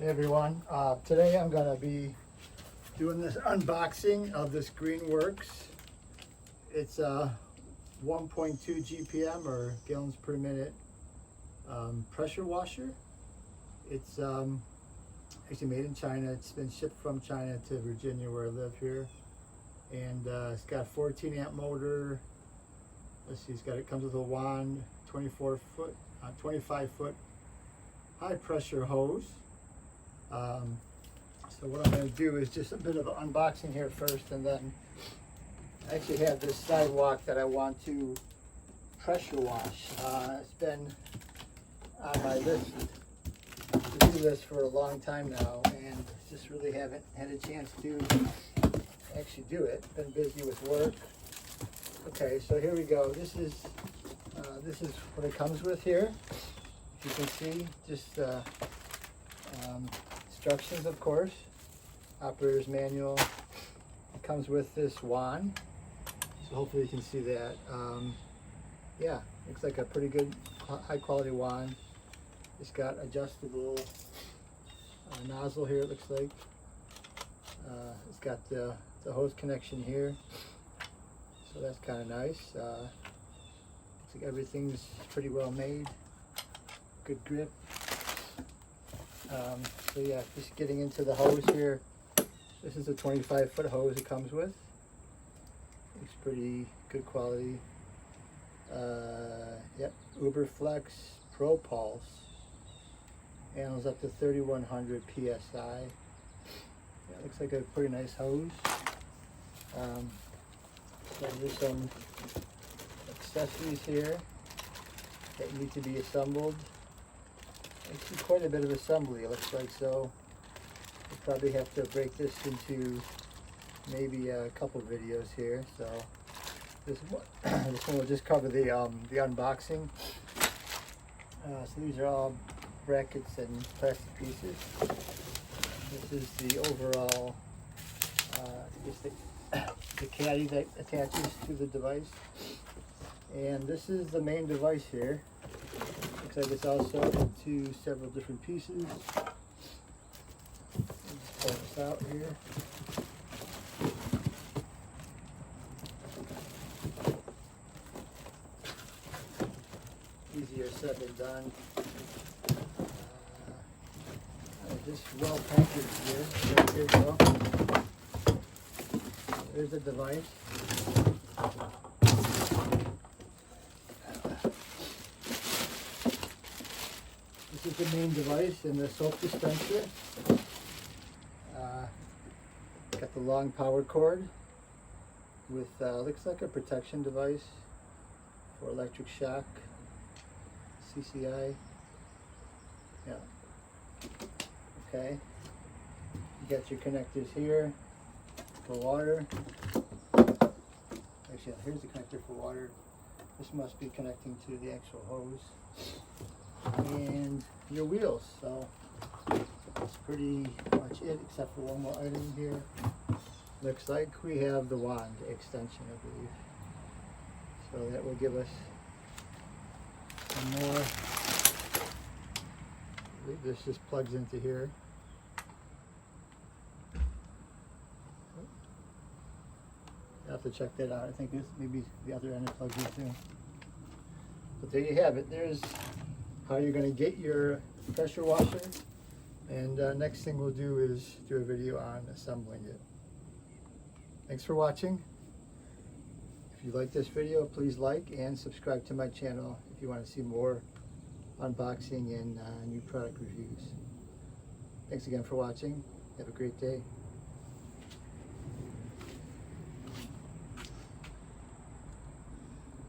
Hey everyone, today I'm going to be doing this unboxing of this Greenworks. It's a 1.2 gpm or gallons per minute pressure washer. It's actually made in China. It's been shipped from China to Virginia where I live here, and it's got a 14 amp motor. Let's see, it comes with a wand, 25 foot high pressure hose. So what I'm going to do is just a bit of an unboxing here first, and then I actually have this sidewalk that I want to pressure wash. It's been on my list, to do list for a long time now, and just really haven't had a chance to actually do it. Been busy with work. Okay, so here we go. This is what it comes with here. You can see just instructions, of course, operator's manual. It comes with this wand, so hopefully you can see that. Yeah, looks like a pretty good high quality wand. It's got adjustable nozzle here, it looks like. It's got the hose connection here, so that's kind of nice. Looks like everything's pretty well made, good grip. So yeah, just getting into the hose here. This is a 25 foot hose it comes with. It's pretty good quality. Yep, Uberflex Pro Pulse. Handles up to 3100 psi. Yeah, looks like a pretty nice hose. So there's some accessories here that need to be assembled. Actually quite a bit of assembly, it looks like, so we'll probably have to break this into maybe a couple videos here. So this one will just cover the unboxing. So these are all brackets and plastic pieces. This is the overall the caddy that attaches to the device, and this is the main device here. Looks like it's also into several different pieces. Let's pull this out here. Easier said than done. Just well packaged here. Here we go. There's the device. This is the main device and the soap dispenser. Got the long power cord with looks like a protection device for electric shock. CCI. Yeah. Okay. You got your connectors here for water. Actually, here's the connector for water. This must be connecting to the actual hose. And your wheels. So that's pretty much it, except for one more item here. Looks like we have the wand extension, I believe. So that will give us some more. I believe this just plugs into here. I'll have to check that out. I think this maybe the other end plugs in too. But there you have it. There's how you're going to get your pressure washer. And next thing we'll do is do a video on assembling it. Thanks for watching. If you like this video, please like and subscribe to my channel if you want to see more unboxing and new product reviews. Thanks again for watching. Have a great day.